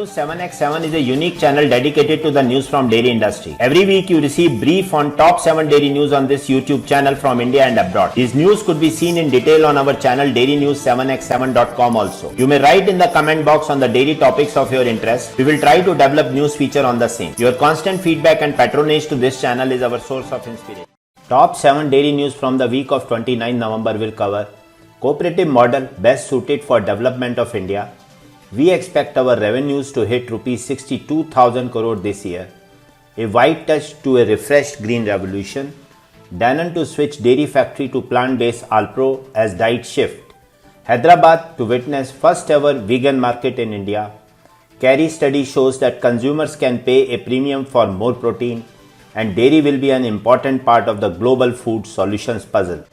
News 7x7 is a unique channel dedicated to the news from dairy industry. Every week you receive brief on top 7 dairy news on this YouTube channel from India and abroad. These news could be seen in detail on our channel dairynews7x7.com also. You may write in the comment box on the dairy topics of your interest. We will try to develop news feature on the same. Your constant feedback and patronage to this channel is our source of inspiration. Top 7 dairy news from the week of 29 November will cover cooperative model best suited for development of India. We expect our revenues to hit rupees 62,000 crore this year. A white touch to a refreshed green revolution. Danone to switch dairy factory to plant-based Alpro as diet shift. Hyderabad to witness first ever vegan market in India. Carey study shows that consumers can pay a premium for more protein, and dairy will be an important part of the global food solutions puzzle.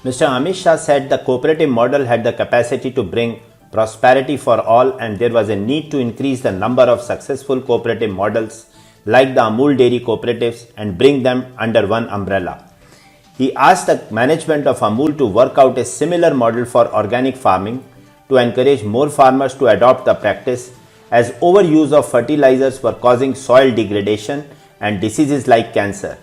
Mr. Amit Shah said the cooperative model had the capacity to bring prosperity for all, and there was a need to increase the number of successful cooperative models like the Amul dairy cooperatives and bring them under one umbrella. He asked the management of Amul to work out a similar model for organic farming to encourage more farmers to adopt the practice, as overuse of fertilizers were causing soil degradation and diseases like cancer.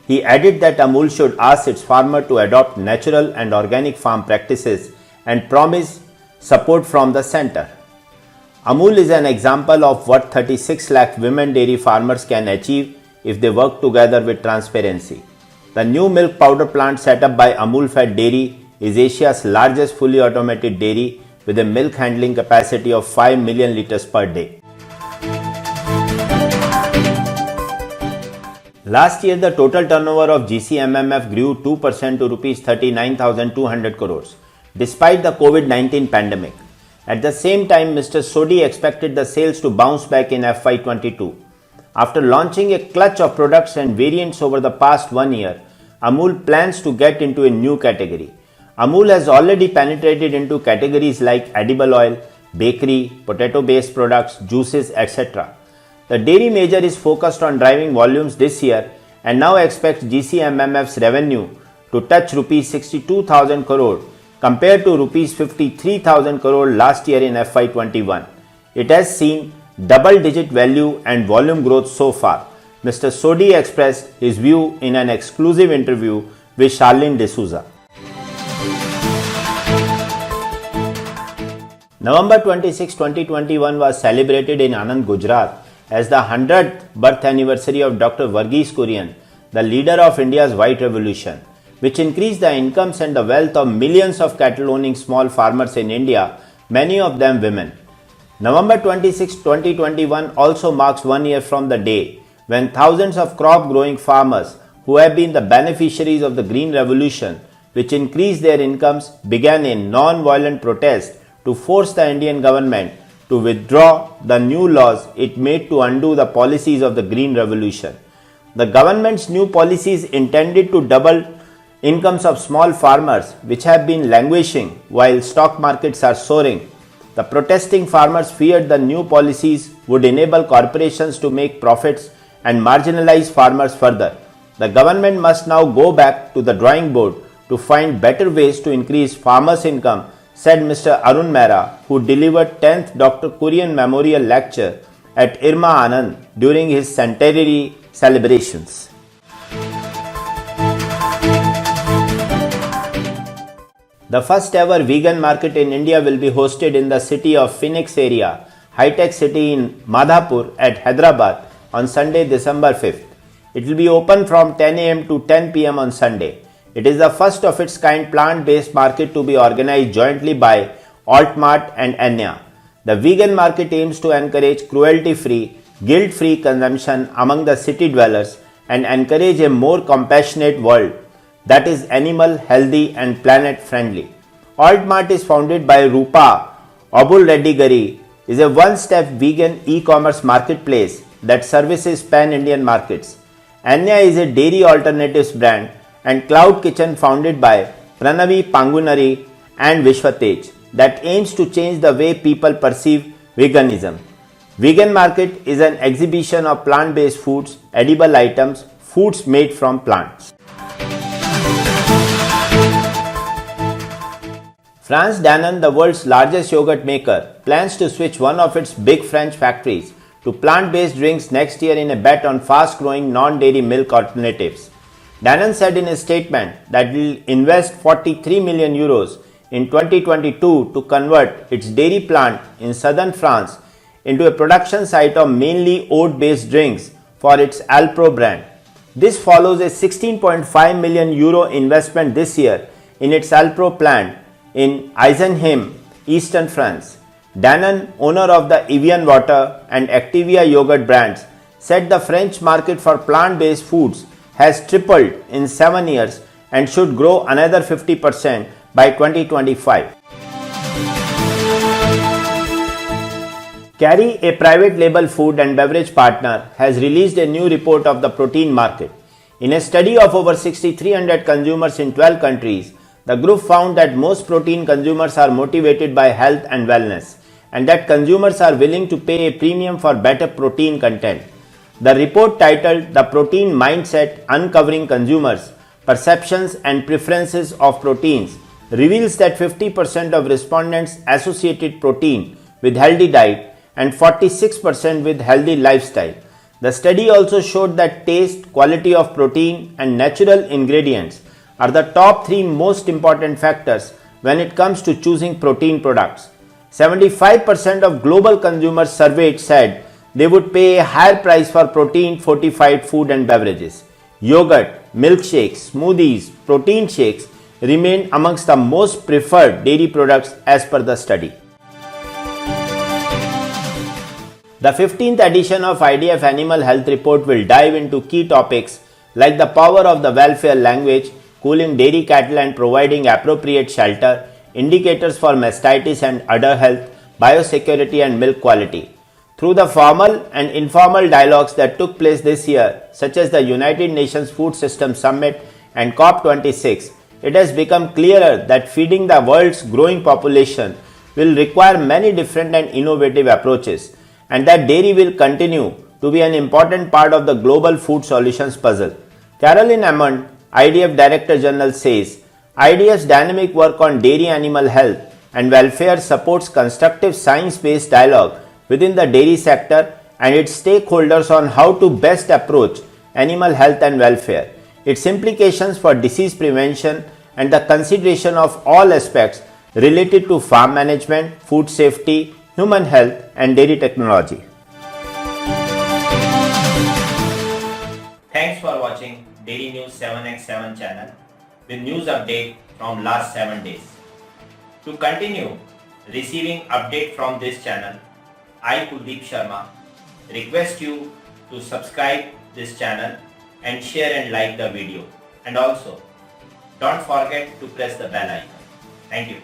He added that Amul should ask its farmer to adopt natural and organic farm practices and promise support from the center. Amul is an example of what 36 lakh women dairy farmers can achieve if they work together with transparency. The new milk powder plant set up by Amul Fed Dairy is Asia's largest fully automated dairy with a milk handling capacity of 5 million liters per day. Last year, the total turnover of GCMMF grew 2% to Rs 39,200 crores, despite the COVID-19 pandemic. At the same time, Mr. Sodhi expected the sales to bounce back in FY22. After launching a clutch of products and variants over the past 1 year, Amul plans to get into a new category. Amul has already penetrated into categories like edible oil, bakery, potato-based products, juices, etc. The dairy major is focused on driving volumes this year and now expects GCMMF's revenue to touch Rs 62,000 crore compared to Rs 53,000 crore last year in FY21. It has seen double-digit value and volume growth so far. Mr. Sodhi expressed his view in an exclusive interview with Charlene D'Souza. November 26, 2021 was celebrated in Anand, Gujarat as the 100th birth anniversary of Dr. Verghese Kurian, the leader of India's White Revolution, which increased the incomes and the wealth of millions of cattle-owning small farmers in India, many of them women. November 26, 2021 also marks 1 year from the day when thousands of crop-growing farmers who have been the beneficiaries of the Green Revolution, which increased their incomes, began a non-violent protest to force the Indian government to withdraw the new laws it made to undo the policies of the Green Revolution. The government's new policies intended to double incomes of small farmers, which have been languishing while stock markets are soaring. The protesting farmers feared the new policies would enable corporations to make profits and marginalize farmers further. The government must now go back to the drawing board to find better ways to increase farmers' income, said Mr. Arun Mehra, who delivered 10th Dr. Kurian Memorial Lecture at Irma Anand during his centenary celebrations. The first ever vegan market in India will be hosted in the city of Phoenix area, High-Tech City in Madhapur at Hyderabad on Sunday, December 5th. It will be open from 10 am to 10 pm on Sunday. It is the first of its kind plant-based market to be organized jointly by Altmart and Anya. The vegan market aims to encourage cruelty-free, guilt-free consumption among the city dwellers and encourage a more compassionate world that is animal, healthy and planet-friendly. Altmart is founded by Rupa Abul Reddy Gari, is a one-step vegan e-commerce marketplace that services pan-Indian markets. Anya is a dairy alternatives brand, and Cloud Kitchen, founded by Pranavi Pangunari and Vishwatej, that aims to change the way people perceive veganism. Vegan Market is an exhibition of plant-based foods, edible items, foods made from plants. France Danone, the world's largest yogurt maker, plans to switch one of its big French factories to plant-based drinks next year in a bet on fast-growing non-dairy milk alternatives. Danone said in a statement that it will invest 43 million euros in 2022 to convert its dairy plant in southern France into a production site of mainly oat-based drinks for its Alpro brand. This follows a 16.5 million euro investment this year in its Alpro plant in Eisenheim, eastern France. Danone, owner of the Evian water and Activia yogurt brands, said the French market for plant-based foods has tripled in 7 years and should grow another 50% by 2025. Carry, a private label food and beverage partner, has released a new report of the protein market. In a study of over 6,300 consumers in 12 countries, the group found that most protein consumers are motivated by health and wellness, and that consumers are willing to pay a premium for better protein content. The report, titled "The Protein Mindset: Uncovering Consumers' Perceptions and Preferences of Proteins," reveals that 50% of respondents associated protein with healthy diet and 46% with healthy lifestyle. The study also showed that taste, quality of protein, and natural ingredients are the top 3 most important factors when it comes to choosing protein products. 75% of global consumers surveyed said they would pay a higher price for protein-fortified food and beverages. Yogurt, milkshakes, smoothies, protein shakes remained amongst the most preferred dairy products as per the study. The 15th edition of IDF Animal Health Report will dive into key topics like the power of the welfare language, cooling dairy cattle and providing appropriate shelter, indicators for mastitis and udder health, biosecurity and milk quality. Through the formal and informal dialogues that took place this year, such as the United Nations Food Systems Summit and COP26, it has become clearer that feeding the world's growing population will require many different and innovative approaches, and that dairy will continue to be an important part of the global food solutions puzzle. Caroline Ammon, IDF Director General, says IDF's dynamic work on dairy animal health and welfare supports constructive science-based dialogue within the dairy sector and its stakeholders on how to best approach animal health and welfare, its implications for disease prevention, and the consideration of all aspects related to farm management, food safety, human health, and dairy technology. Thanks for watching Dairy News 7x7 channel with news update from last 7 days. To continue receiving update from this channel, I, Kuldeep Sharma, request you to subscribe this channel and share and like the video, and also don't forget to press the bell icon. Thank you.